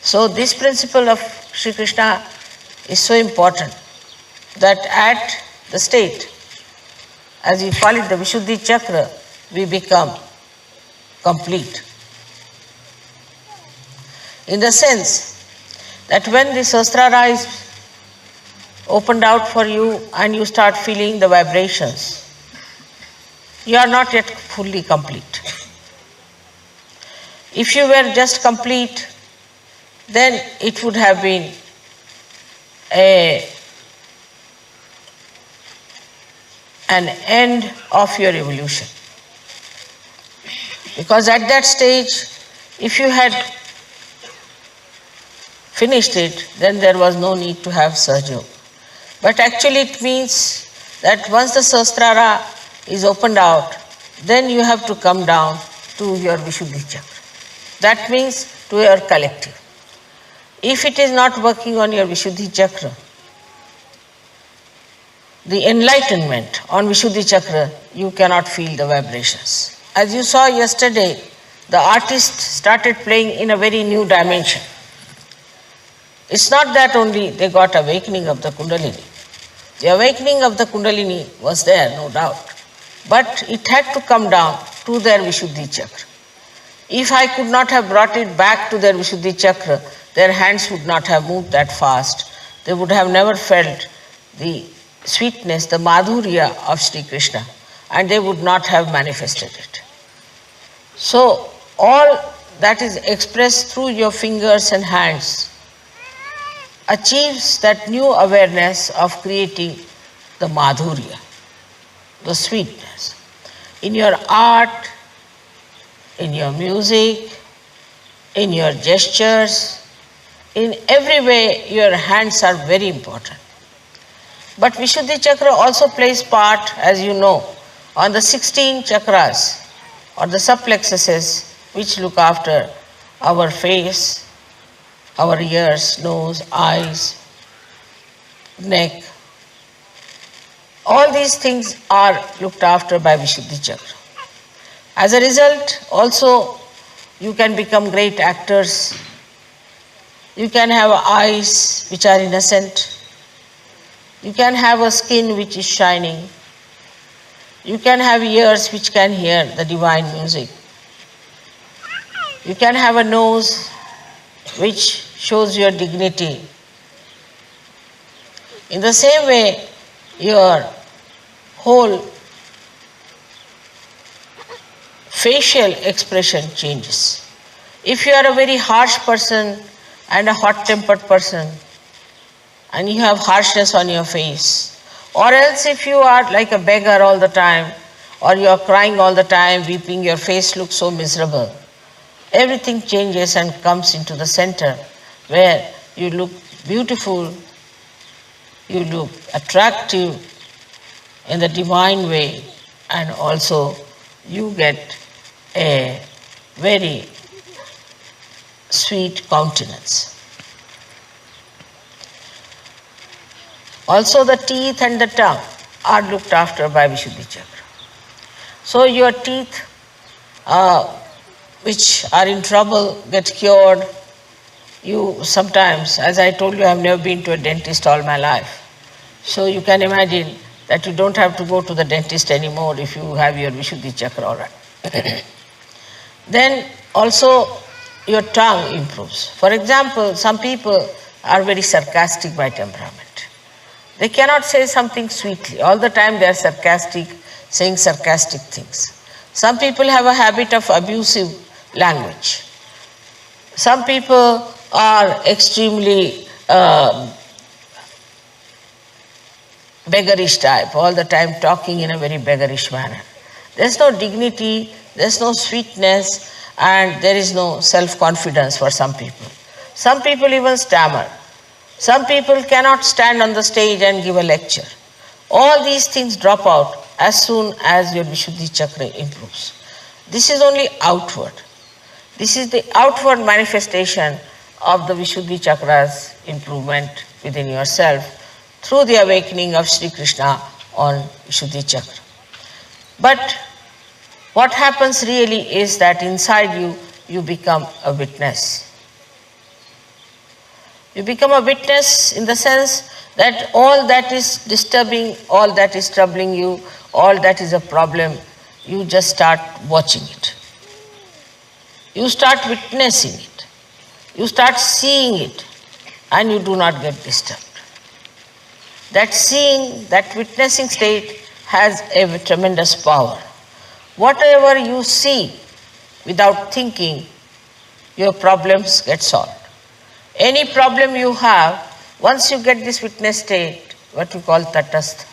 So this principle of Shri Krishna is so important that at the state, as we call it the Vishuddhi Chakra, we become complete. In the sense that when the Sahasrara is opened out for you and you start feeling the vibrations, you are not yet fully complete. If you were just complete, then it would have been an end of your evolution. Because at that stage, if you had finished it, then there was no need to have Sahaja Yoga. But actually it means that once the Sahasrara is opened out, then you have to come down to your Vishuddhi Chakra. That means to your collective. If it is not working on your Vishuddhi Chakra, the enlightenment on Vishuddhi Chakra, you cannot feel the vibrations. As you saw yesterday, the artist started playing in a very new dimension. It's not that only they got awakening of the Kundalini. The awakening of the Kundalini was there, no doubt. But it had to come down to their Vishuddhi Chakra. If I could not have brought it back to their Vishuddhi Chakra, their hands would not have moved that fast. They would have never felt the sweetness, the madhurya of Shri Krishna, and they would not have manifested it. So, all that is expressed through your fingers and hands achieves that new awareness of creating the madhurya, the sweetness. In your art, in your music, in your gestures, in every way your hands are very important. But Vishuddhi Chakra also plays part, as you know, on the 16 chakras or the subplexuses which look after our face, our ears, nose, eyes, neck. All these things are looked after by Vishuddhi Chakra. As a result, also, you can become great actors. You can have eyes which are innocent. You can have a skin which is shining. You can have ears which can hear the divine music. You can have a nose which shows your dignity. In the same way, your whole facial expression changes. If you are a very harsh person and a hot-tempered person, and you have harshness on your face, or else if you are like a beggar all the time, or you are crying all the time, weeping, your face looks so miserable, everything changes and comes into the center where you look beautiful, you look attractive in the divine way, and also you get a very sweet countenance. Also the teeth and the tongue are looked after by Vishuddhi Chakra. So your teeth which are in trouble get cured. You sometimes, as I told you, I have never been to a dentist all my life. So you can imagine that you don't have to go to the dentist anymore if you have your Vishuddhi Chakra all right. Then also your tongue improves. For example, some people are very sarcastic by temperament. They cannot say something sweetly. All the time they are sarcastic, saying sarcastic things. Some people have a habit of abusive language. Some people are extremely beggarish type, all the time talking in a very beggarish manner. There's no dignity, there's no sweetness, and there is no self-confidence for some people. Some people even stammer. Some people cannot stand on the stage and give a lecture. All these things drop out as soon as your Vishuddhi Chakra improves. This is only outward. This is the outward manifestation of the Vishuddhi Chakra's improvement within yourself through the awakening of Shri Krishna on Vishuddhi Chakra. But what happens really is that inside you, you become a witness. You become a witness in the sense that all that is disturbing, all that is troubling you, all that is a problem, you just start watching it. You start witnessing it. You start seeing it, and you do not get disturbed. That seeing, that witnessing state has a tremendous power. Whatever you see without thinking, your problems get solved. Any problem you have, once you get this witness state, what you call tatastha,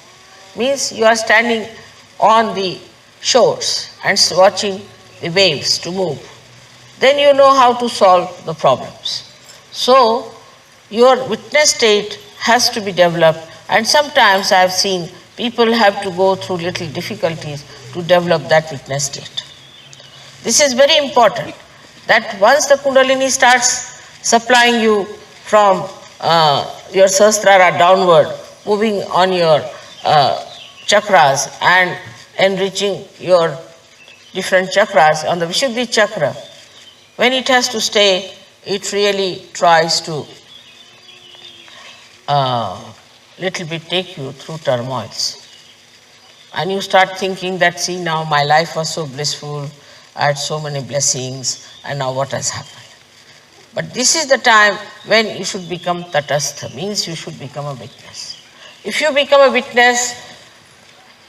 means you are standing on the shores and watching the waves to move. Then you know how to solve the problems. So, your witness state has to be developed, and sometimes I have seen people have to go through little difficulties to develop that witness state. This is very important, that once the Kundalini starts supplying you from your Sahasrara downward, moving on your chakras and enriching your different chakras on the Vishuddhi chakra, when it has to stay, it really tries to little bit take you through turmoils. And you start thinking that, see, now my life was so blissful, I had so many blessings, and now what has happened? But this is the time when you should become tatastha, means you should become a witness. If you become a witness,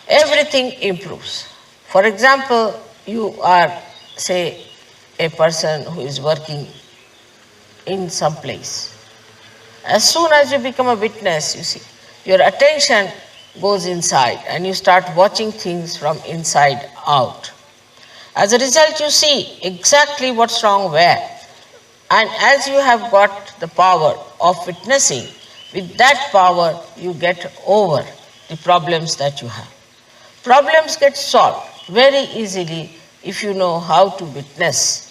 everything improves. For example, you are, say, a person who is working in some place. As soon as you become a witness, you see, your attention goes inside and you start watching things from inside out. As a result, you see exactly what's wrong where. And as you have got the power of witnessing, with that power you get over the problems that you have. Problems get solved very easily if you know how to witness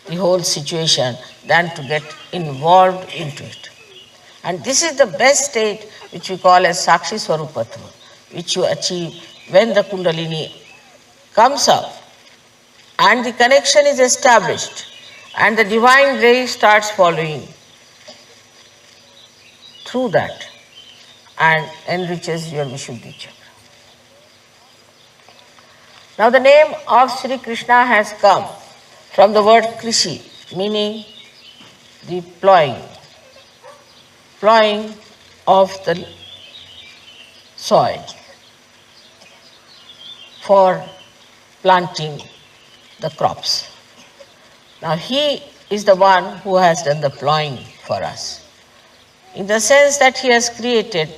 the whole situation than to get involved into it. And this is the best state which we call as Sakshi Swarupatva, which you achieve when the Kundalini comes up and the connection is established and the divine ray starts following through that and enriches your Vishuddhi chakra. Now the name of Shri Krishna has come from the word Krishi, meaning the plowing of the soil for planting the crops. Now he is the one who has done the plowing for us, in the sense that he has created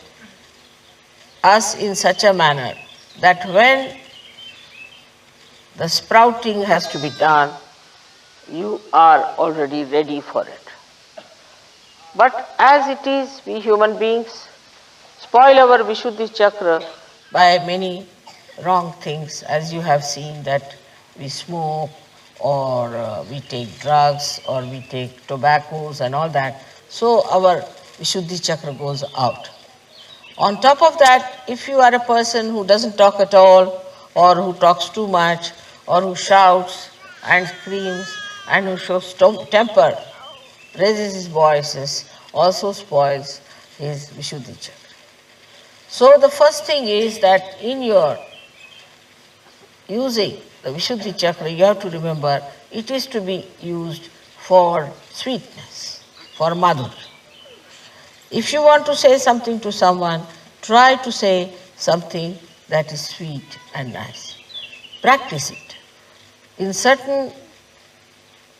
us in such a manner that when the sprouting has to be done, you are already ready for it. But as it is, we human beings spoil our Vishuddhi chakra by many wrong things, as you have seen that we smoke or we take drugs or we take tobaccos and all that. So our Vishuddhi chakra goes out. On top of that, if you are a person who doesn't talk at all or who talks too much or who shouts and screams and who shows temper, raises his voices, also spoils his Vishuddhi chakra. So the first thing is that in your using the Vishuddhi chakra, you have to remember it is to be used for sweetness, for madhurya. If you want to say something to someone, try to say something that is sweet and nice. Practice it. In certain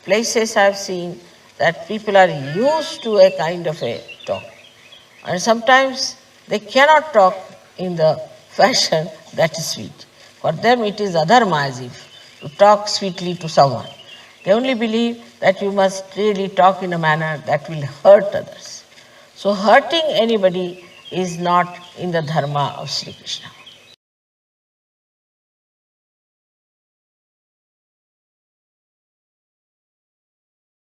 places I have seen that people are used to a kind of a talk. And sometimes they cannot talk in the fashion that is sweet. For them it is adharma, as if to talk sweetly to someone. They only believe that you must really talk in a manner that will hurt others. So hurting anybody is not in the dharma of Sri Krishna.